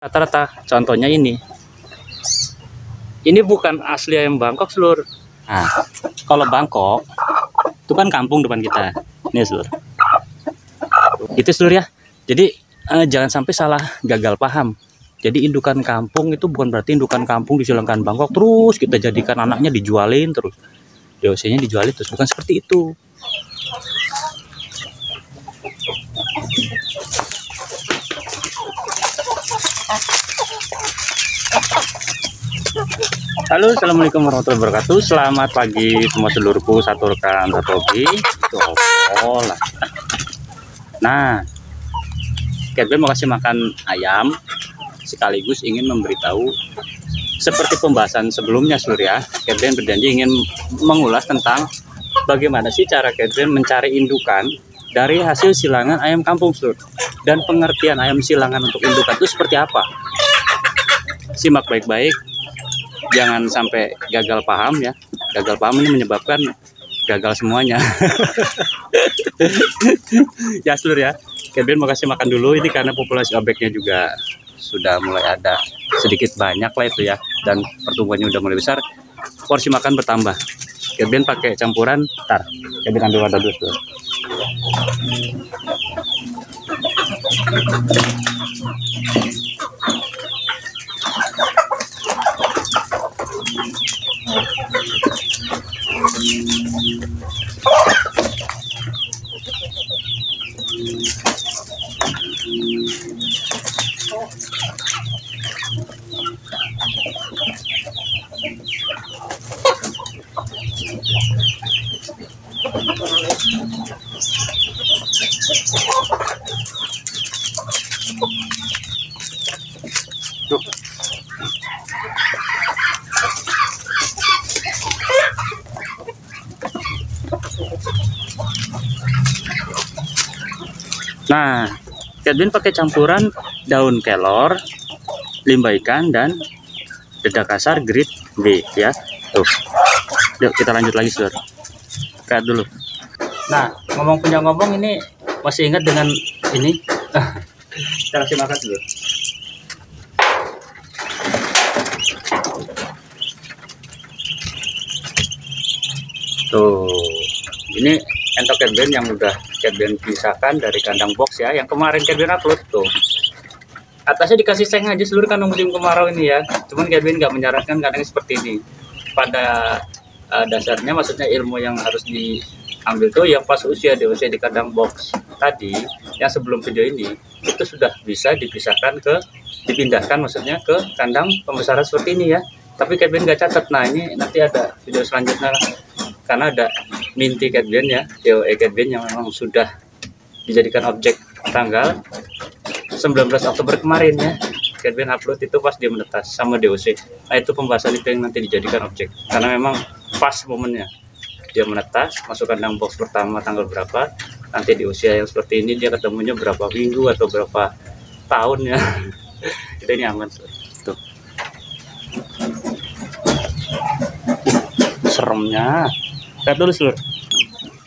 Rata-rata contohnya ini bukan asli ayam Bangkok seluruh. Nah, kalau Bangkok itu kan kampung depan kita ini seluruh. Itu seluruh ya. Jadi jangan sampai salah gagal paham. Jadi indukan kampung itu bukan berarti indukan kampung disilangkan Bangkok terus kita jadikan anaknya dijualin terus. DOC-nya dijualin terus, bukan seperti itu. Halo, assalamualaikum warahmatullahi wabarakatuh. Selamat pagi semua seluruhku, satu rekan satu hobi. Nah, Kevin mau kasih makan ayam sekaligus ingin memberitahu seperti pembahasan sebelumnya seluruh ya. Kevin berjanji ingin mengulas tentang bagaimana sih cara Kevin mencari indukan dari hasil silangan ayam kampung seluruh, dan pengertian ayam silangan untuk indukan itu seperti apa. Simak baik-baik, jangan sampai gagal paham ya. Gagal paham ini menyebabkan gagal semuanya. Ya seluruh ya, Kevin mau kasih makan dulu ini karena populasi obeknya juga sudah mulai ada sedikit banyak lah itu ya, dan pertumbuhannya udah mulai besar, porsi makan bertambah. Kevin pakai campuran, Kevin ambil wadah dulu tuh. Tuh. Nah, Kevin pakai campuran daun kelor, limbah ikan, dan dedak kasar grade B ya. Tuh. Yuk kita lanjut lagi seluruh. Lihat dulu. Nah, ngomong ini masih ingat dengan ini? Kita kasih makan dulu. Tuh, ini entok Kevin yang udah Kevin pisahkan dari kandang box ya, yang kemarin Kevin upload tuh. Atasnya dikasih seng aja seluruh kan musim kemarau ini ya. Cuman Kevin nggak menyarankan kandangnya seperti ini. Pada dasarnya maksudnya ilmu yang harus diambil tuh yang pas usia DOC di kandang box tadi, yang sebelum video ini itu sudah bisa dipindahkan maksudnya ke kandang pembesaran seperti ini ya. Tapi Kevin nggak catat. Nah ini nanti ada video selanjutnya karena ada minti Kevin ya, DOE Kevin yang memang sudah dijadikan objek tanggal 19 Oktober kemarin ya. Kevin upload itu pas dia menetas sama DOC. Nah itu pembahasan itu yang nanti dijadikan objek karena memang pas momennya dia menetas masuk kandang box pertama tanggal berapa, nanti di usia yang seperti ini dia ketemunya berapa minggu atau berapa tahun ya. Kita ini aman tuh. Seremnya lihat dulu seluruh.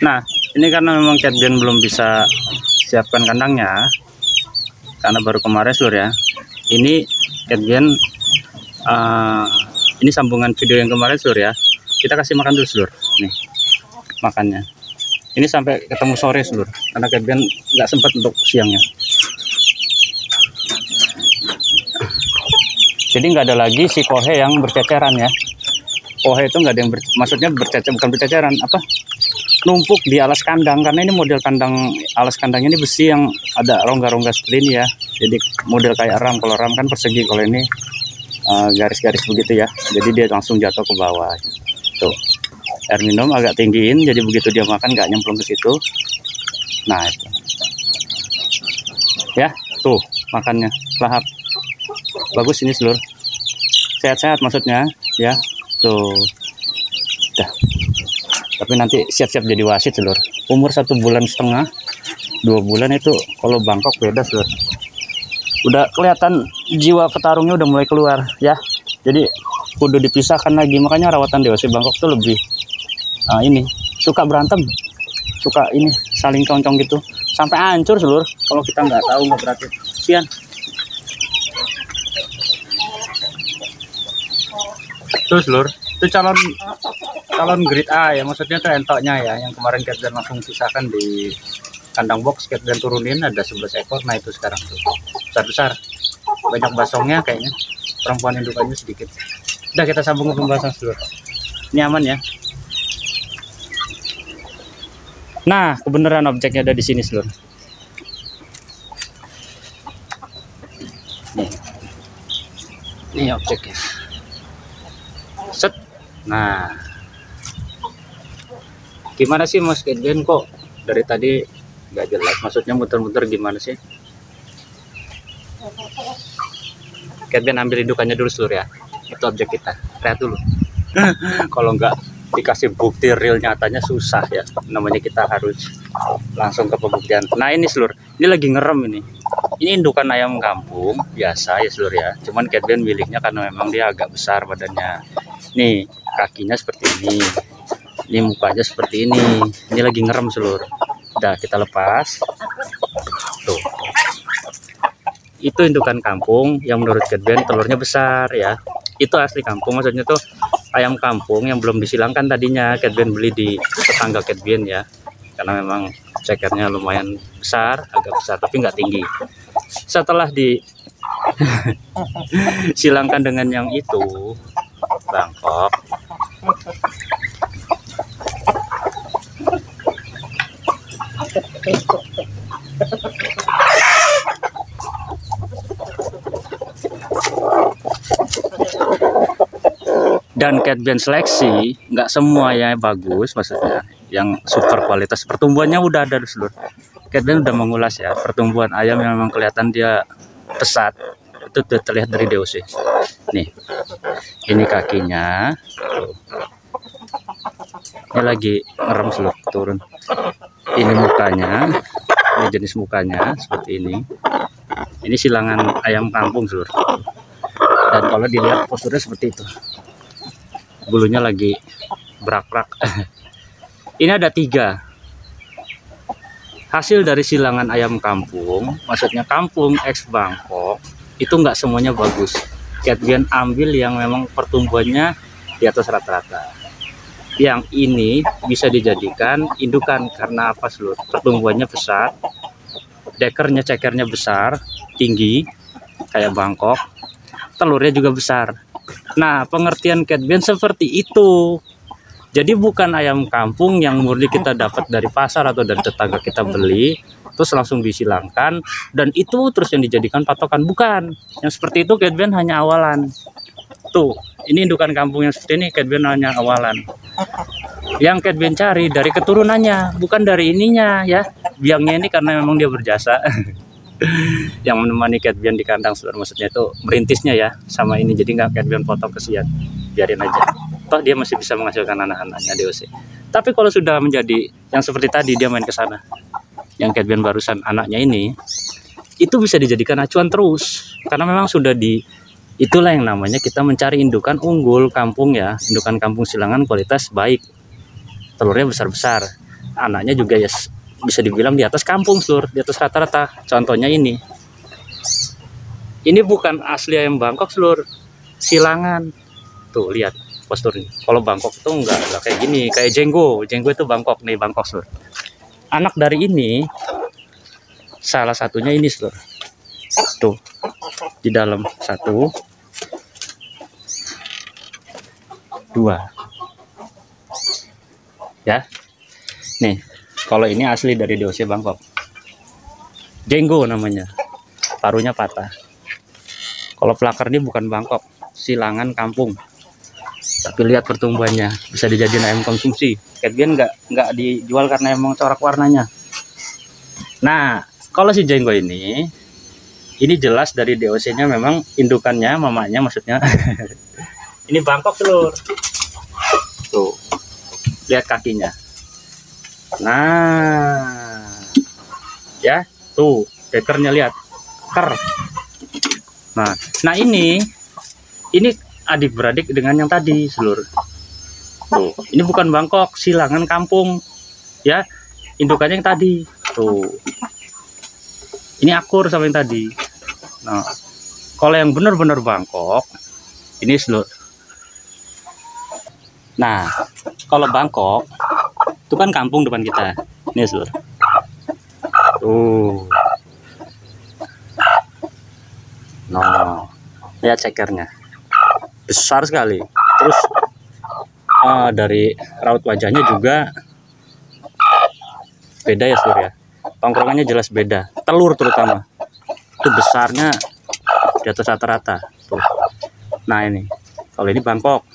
Nah ini karena memang Kevin belum bisa siapkan kandangnya karena baru kemarin seluruh ya. Ini Kevin ini sambungan video yang kemarin seluruh ya. Kita kasih makan dulu seluruh. Nih makannya. Ini sampai ketemu sore seluruh karena Kevin nggak sempat untuk siangnya. Jadi nggak ada lagi si kohe yang berceceran ya. Kohe itu nggak ada yang maksudnya bukan berceceran, apa, numpuk di alas kandang, karena ini model kandang, alas kandangnya ini besi yang ada rongga-rongga seperti ini ya. Jadi model kayak ram, kalau ram kan persegi, kalau ini garis-garis begitu ya. Jadi dia langsung jatuh ke bawah. Tuh, air minum agak tinggiin, jadi begitu dia makan nggak nyemplung ke situ. Nah itu ya, tuh makannya lahap, bagus ini seluruh, sehat-sehat maksudnya ya. Tuh dah. Tapi nanti siap-siap jadi wasit seluruh. Umur 1,5 bulan, 2 bulan itu kalau Bangkok beda seluruh. Udah kelihatan jiwa petarungnya udah mulai keluar ya. Jadi kudu dipisahkan lagi, makanya rawatan DOC Bangkok tuh lebih ini suka berantem, suka ini saling concong gitu sampai hancur seluruh. Kalau kita nggak tahu, nggak berarti sian. Tuh seluruh itu calon grade A ya, maksudnya tuh entoknya ya, yang kemarin Catben langsung sisahkan di kandang box, Catben turunin ada 11 ekor. Nah itu sekarang tuh besar-besar, banyak basongnya kayaknya, perempuan indukannya sedikit. Udah, kita sambung ke pembahasan seluruh. Ini aman ya. Nah, kebenaran objeknya ada di sini seluruh. Nih objeknya. Set. Nah, gimana sih Mas Catben, kok dari tadi nggak jelas? Maksudnya muter-muter gimana sih? Catben ambil indukannya dulu seluruh ya. Itu objek kita. Lihat dulu. Kalau nggak dikasih bukti real nyatanya susah ya. Namanya kita harus langsung ke pembuktian. Nah ini seluruh, ini lagi ngerem ini. Ini indukan ayam kampung biasa ya seluruh ya. Cuman Catben miliknya karena memang dia agak besar badannya. Nih kakinya seperti ini mukanya seperti ini lagi ngerem seluruh. Udah, kita lepas tuh. Itu indukan kampung yang menurut Catben telurnya besar ya. Itu asli kampung, maksudnya tuh ayam kampung yang belum disilangkan tadinya. Catben beli di tetangga Catben ya, karena memang cekernya lumayan besar, agak besar tapi nggak tinggi. Setelah di silangkan dengan yang itu Bangkok, dan Catben seleksi nggak semua ya bagus, maksudnya yang super kualitas. Pertumbuhannya udah ada seluruh. Catben udah mengulas ya pertumbuhan ayam yang memang kelihatan dia pesat, itu udah terlihat dari DOC. Nih, ini kakinya tuh. Ini lagi ngerem seluruh, turun. Ini mukanya, ini jenis mukanya seperti ini. Ini silangan ayam kampung seluruh. Dan kalau dilihat posturnya seperti itu, bulunya lagi berak-berak. Ini ada 3 hasil dari silangan ayam kampung, maksudnya kampung X Bangkok. Itu nggak semuanya bagus. Catben ambil yang memang pertumbuhannya di atas rata-rata. Yang ini bisa dijadikan indukan karena apa seluruh? Pertumbuhannya besar, dekernya cekernya besar, tinggi kayak Bangkok, telurnya juga besar. Nah, pengertian Catben seperti itu. Jadi bukan ayam kampung yang murni kita dapat dari pasar atau dari tetangga kita beli, terus langsung disilangkan, dan itu terus yang dijadikan patokan. Bukan. Yang seperti itu Catben hanya awalan. Tuh, ini indukan kampung yang seperti ini Catben hanya awalan. Yang Catben cari dari keturunannya, bukan dari ininya ya. Biangnya ini karena memang dia berjasa. Yang menemani Catben di kandang seluruh, maksudnya itu merintisnya ya sama ini. Jadi nggak Catben foto kesian, biarin aja. Toh dia masih bisa menghasilkan anak-anaknya DOC. Tapi kalau sudah menjadi yang seperti tadi, dia main ke sana. Yang Catben barusan anaknya ini, itu bisa dijadikan acuan terus. Karena memang sudah itulah yang namanya kita mencari indukan unggul kampung ya. Indukan kampung silangan kualitas baik. Telurnya besar-besar. Anaknya juga ya bisa dibilang di atas kampung seluruh, di atas rata-rata. Contohnya ini. Ini bukan asli ayam Bangkok seluruh. Silangan. Tuh, lihat posturnya. Kalau Bangkok itu enggak kayak gini, kayak Jenggo itu Bangkok nih, Bangkok seluruh. Anak dari ini salah satunya ini seluruh. Tuh di dalam 1, 2 ya. Nih, kalau ini asli dari DOC Bangkok, Jenggo namanya, paruhnya patah. Kalau pelakar ini bukan Bangkok, silangan kampung. Tapi lihat pertumbuhannya, bisa dijadiin ayam konsumsi. Catben nggak dijual karena emang corak warnanya. Nah, kalau si Jenggo ini jelas dari DOC-nya memang indukannya, mamanya maksudnya. Ini Bangkok seluruh. Tuh, lihat kakinya. Nah, ya, tuh dekernya lihat, ker. Nah ini adik-beradik dengan yang tadi seluruh. Tuh, ini bukan Bangkok, silangan kampung ya, indukannya yang tadi. Tuh, ini akur sama yang tadi. Nah, kalau yang benar-benar Bangkok ini seluruh, Nah, kalau Bangkok itu kan kampung depan kita. Nih, Seluruh. Tuh. Nah, lihat cekernya. Besar sekali. Terus dari raut wajahnya juga beda ya, Seluruh ya. Tongkrongannya jelas beda. Telur terutama. Itu besarnya di atas rata-rata. Tuh. Nah, ini. Kalau ini Bangkok.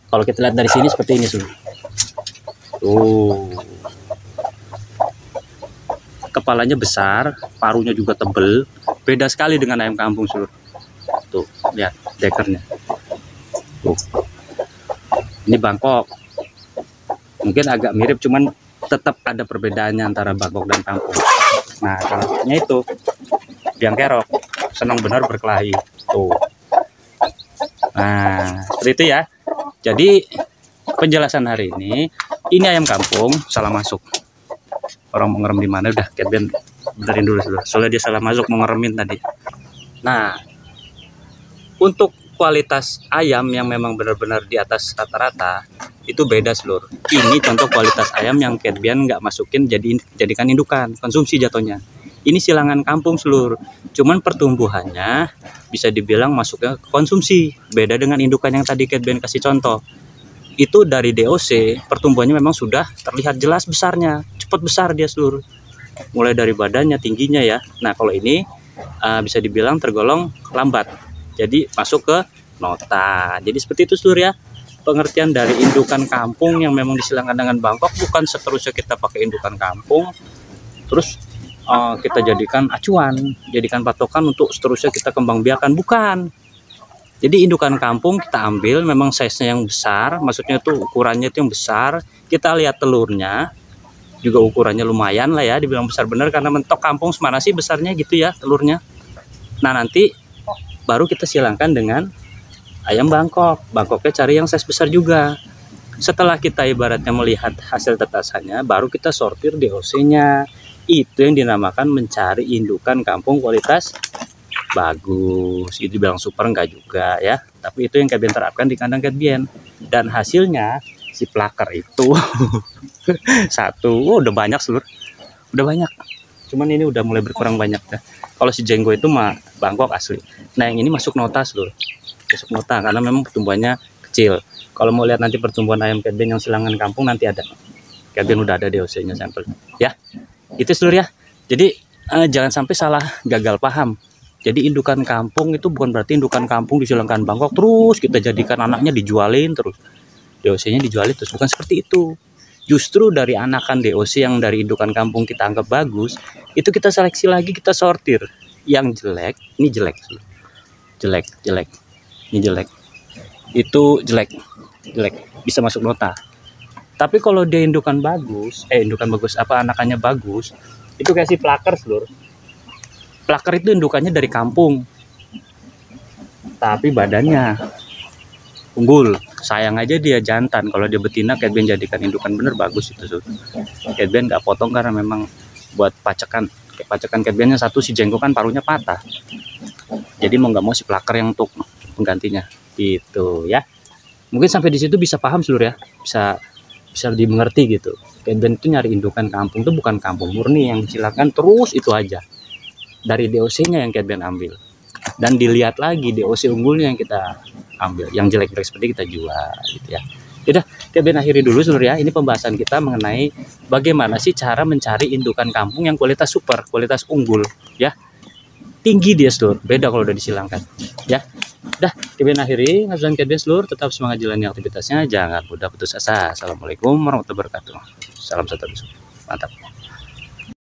Kalau kita lihat dari sini seperti ini, Seluruh. Tuh. Kepalanya besar, paruhnya juga tebel, beda sekali dengan ayam kampung, Seluruh. Tuh, lihat dekernya. Tuh. Ini Bangkok. Mungkin agak mirip, cuman tetap ada perbedaannya antara Bangkok dan kampung. Nah, salahnya itu biang kerok, senang benar berkelahi. Tuh. Nah, seperti itu ya. Jadi penjelasan hari ini ayam kampung salah masuk. Orang mau ngerem di mana, udah Cat Ben benerin dulu, Seluruh. Soalnya dia salah masuk mau ngeremin tadi. Nah, untuk kualitas ayam yang memang benar-benar di atas rata-rata itu beda, Seluruh. Ini contoh kualitas ayam yang Cat Ben nggak masukin jadikan indukan konsumsi jatuhnya. Ini silangan kampung, Seluruh. Cuman pertumbuhannya bisa dibilang masuknya ke konsumsi. Beda dengan indukan yang tadi Cat Ben kasih contoh. Itu dari DOC pertumbuhannya memang sudah terlihat jelas besarnya, cepat besar dia, Seluruh. Mulai dari badannya, tingginya ya. Nah, kalau ini bisa dibilang tergolong lambat. Jadi masuk ke nota. Jadi seperti itu, Seluruh ya. Pengertian dari indukan kampung yang memang disilangkan dengan Bangkok bukan seterusnya kita pakai indukan kampung terus kita jadikan acuan, jadikan patokan untuk seterusnya kita kembang biakan, bukan. Jadi indukan kampung kita ambil memang size-nya yang besar, maksudnya tuh ukurannya itu yang besar. Kita lihat telurnya juga ukurannya lumayan lah ya, dibilang besar bener karena mentok kampung semana sih besarnya gitu ya telurnya. Nah, nanti baru kita silangkan dengan ayam Bangkok. Bangkoknya cari yang size besar juga. Setelah kita ibaratnya melihat hasil tetasannya, baru kita sortir DOC-nya. Itu yang dinamakan mencari indukan kampung kualitas bagus. Itu dibilang super enggak juga ya, tapi itu yang Cat Ben terapkan di kandang Cat Ben. Dan hasilnya si plaker itu satu, udah banyak, Seluruh. Udah banyak. Cuman ini udah mulai berkurang banyak ya. Kalau si Jenggo itu mah Bangkok asli. Nah, yang ini masuk nota, Seluruh. Masuk nota karena memang pertumbuhannya kecil. Kalau mau lihat nanti pertumbuhan ayam Cat Ben yang silangan kampung nanti ada. Cat Ben udah ada DOC-nya sampel. Ya. Itu, Seluruh ya. Jadi jangan sampai salah gagal paham. Jadi indukan kampung itu bukan berarti indukan kampung disilangkan Bangkok terus kita jadikan anaknya dijualin terus. DOC-nya dijualin terus, bukan seperti itu. Justru dari anakan DOC yang dari indukan kampung kita anggap bagus, itu kita seleksi lagi, kita sortir. Yang jelek, ini jelek. Jelek. Ini jelek. Itu jelek. Bisa masuk nota. Tapi kalau dia indukan bagus, anakannya bagus, itu kayak si plaker, Seluruh. Plaker itu indukannya dari kampung, tapi badannya unggul. Sayang aja dia jantan. Kalau dia betina, Cat Ben jadikan indukan bener bagus itu, Seluruh. Cat Ben nggak potong karena memang buat pacekan. Pacekan Cat Bennya satu, si Jenggo kan paruhnya patah. Jadi mau nggak mau si plaker yang untuk penggantinya. Gitu ya. Mungkin sampai di situ bisa paham, Seluruh ya. Bisa dimengerti gitu. Cat Ben itu nyari indukan kampung itu bukan kampung murni yang disilakan terus itu aja. Dari DOC-nya yang Cat Ben ambil. Dan dilihat lagi DOC unggulnya yang kita ambil. Yang jelek-jelek seperti kita jual gitu ya. Udah, Cat Ben akhiri dulu, Seluruh ya. Ini pembahasan kita mengenai bagaimana sih cara mencari indukan kampung yang kualitas super, kualitas unggul ya. Tinggi dia, Seluruh. Beda kalau udah disilangkan ya. Dah, Cat Ben akhiri. Ngasuhan Cat Ben, Seluruh. Tetap semangat jalani aktivitasnya. Jangan mudah putus asa. Assalamualaikum warahmatullahi wabarakatuh. Salam satu. Mantap.